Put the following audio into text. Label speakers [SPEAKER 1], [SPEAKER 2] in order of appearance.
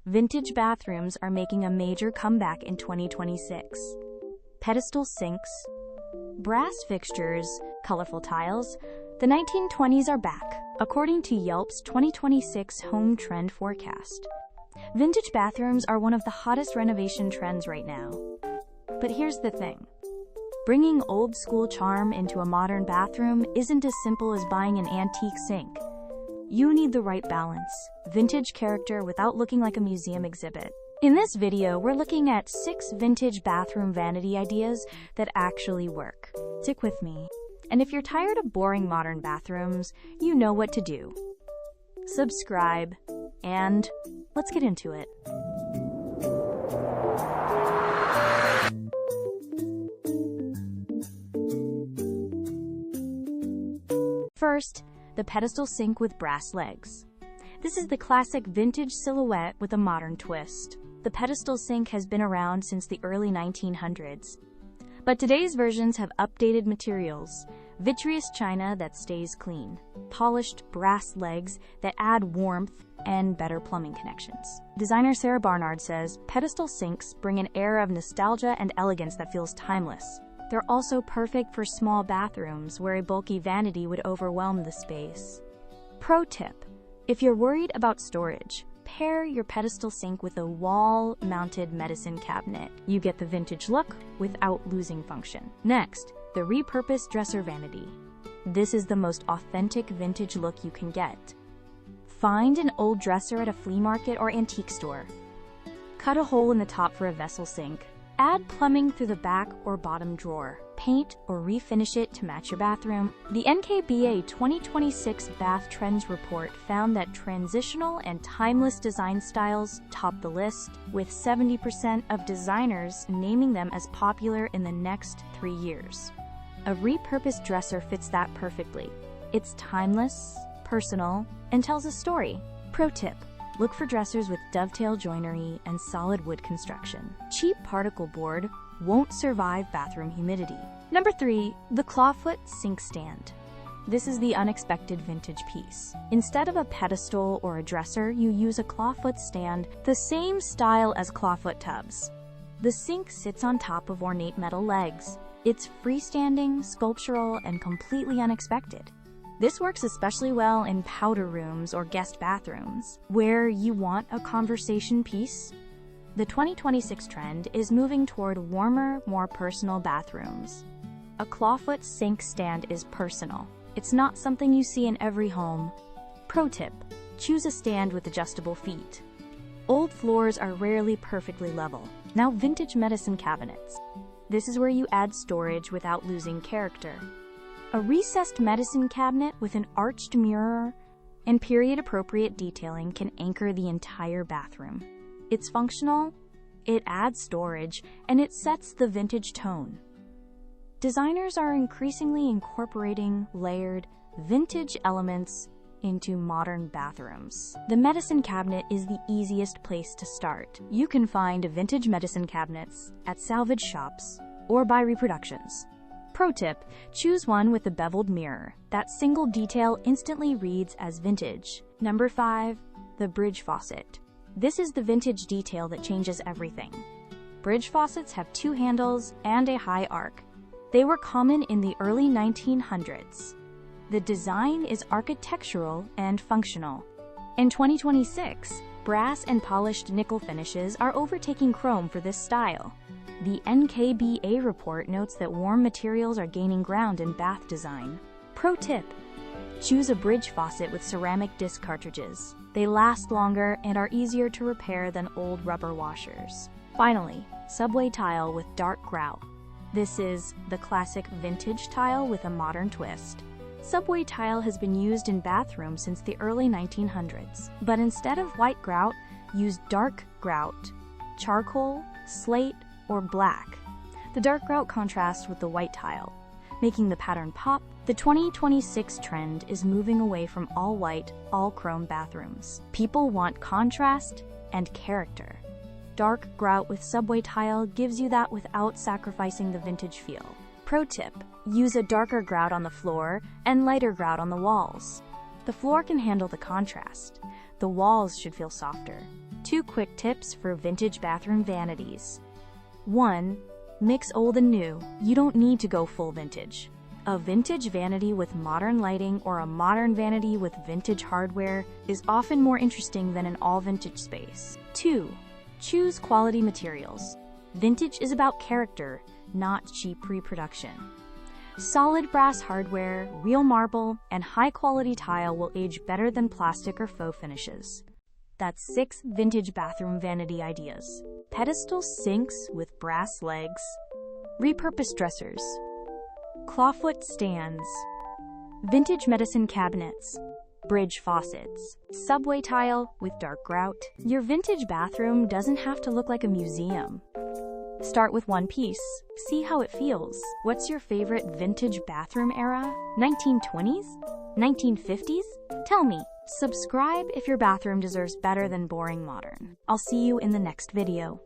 [SPEAKER 1] Vintage bathrooms are making a major comeback in 2026. Pedestal sinks, brass fixtures, colorful tiles, the 1920s are back, according to Yelp's 2026 home trend forecast. Vintage bathrooms are one of the hottest renovation trends right now. But here's the thing. Bringing old-school charm into a modern bathroom isn't as simple as buying an antique sink. You need the right balance, vintage character without looking like a museum exhibit. In this video, we're looking at 6 vintage bathroom vanity ideas that actually work. Stick with me. And if you're tired of boring modern bathrooms, you know what to do. Subscribe, and let's get into it. First, the pedestal sink with brass legs. This is the classic vintage silhouette with a modern twist. The pedestal sink has been around since the early 1900s. But today's versions have updated materials, vitreous china that stays clean, polished brass legs that add warmth, and better plumbing connections. Designer Sarah Barnard says, pedestal sinks bring an air of nostalgia and elegance that feels timeless. They're also perfect for small bathrooms where a bulky vanity would overwhelm the space. Pro tip: if you're worried about storage, pair your pedestal sink with a wall-mounted medicine cabinet. You get the vintage look without losing function. Next, the repurposed dresser vanity. This is the most authentic vintage look you can get. Find an old dresser at a flea market or antique store. Cut a hole in the top for a vessel sink. Add plumbing through the back or bottom drawer. Paint or refinish it to match your bathroom. The NKBA 2026 Bath Trends Report found that transitional and timeless design styles top the list, with 70% of designers naming them as popular in the next 3 years. A repurposed dresser fits that perfectly. It's timeless, personal, and tells a story. Pro tip: look for dressers with dovetail joinery and solid wood construction. Cheap particle board won't survive bathroom humidity. Number 3, the Clawfoot sink stand. This is the unexpected vintage piece. Instead of a pedestal or a dresser, you use a clawfoot stand, the same style as clawfoot tubs. The sink sits on top of ornate metal legs. It's freestanding, sculptural, and completely unexpected. This works especially well in powder rooms or guest bathrooms, where you want a conversation piece. The 2026 trend is moving toward warmer, more personal bathrooms. A clawfoot sink stand is personal. It's not something you see in every home. Pro tip: choose a stand with adjustable feet. Old floors are rarely perfectly level. Now, vintage medicine cabinets. This is where you add storage without losing character. A recessed medicine cabinet with an arched mirror and period-appropriate detailing can anchor the entire bathroom. It's functional, it adds storage, and it sets the vintage tone. Designers are increasingly incorporating layered, vintage elements into modern bathrooms. The medicine cabinet is the easiest place to start. You can find vintage medicine cabinets at salvage shops or buy reproductions. Pro tip: choose one with a beveled mirror. That single detail instantly reads as vintage. Number 5, the bridge faucet. This is the vintage detail that changes everything. Bridge faucets have 2 handles and a high arc. They were common in the early 1900s. The design is architectural and functional. In 2026, brass and polished nickel finishes are overtaking chrome for this style. The NKBA report notes that warm materials are gaining ground in bath design. Pro tip: choose a bridge faucet with ceramic disc cartridges. They last longer and are easier to repair than old rubber washers. Finally, subway tile with dark grout. This is the classic vintage tile with a modern twist. Subway tile has been used in bathrooms since the early 1900s, but instead of white grout, use dark grout, charcoal, slate, or black. The dark grout contrasts with the white tile, making the pattern pop. The 2026 trend is moving away from all white, all chrome bathrooms. People want contrast and character. Dark grout with subway tile gives you that without sacrificing the vintage feel. Pro tip: use a darker grout on the floor and lighter grout on the walls. The floor can handle the contrast. The walls should feel softer. 2 quick tips for vintage bathroom vanities. 1. Mix old and new. You don't need to go full vintage. A vintage vanity with modern lighting or a modern vanity with vintage hardware is often more interesting than an all-vintage space. 2. Choose quality materials. Vintage is about character, not cheap reproduction. Solid brass hardware, real marble, and high-quality tile will age better than plastic or faux finishes. That's 6 vintage bathroom vanity ideas. Pedestal sinks with brass legs. Repurposed dressers. Clawfoot stands. Vintage medicine cabinets. Bridge faucets. Subway tile with dark grout. Your vintage bathroom doesn't have to look like a museum. Start with one piece. See how it feels. What's your favorite vintage bathroom era? 1920s? 1950s? Tell me. Subscribe if your bathroom deserves better than boring modern. I'll see you in the next video.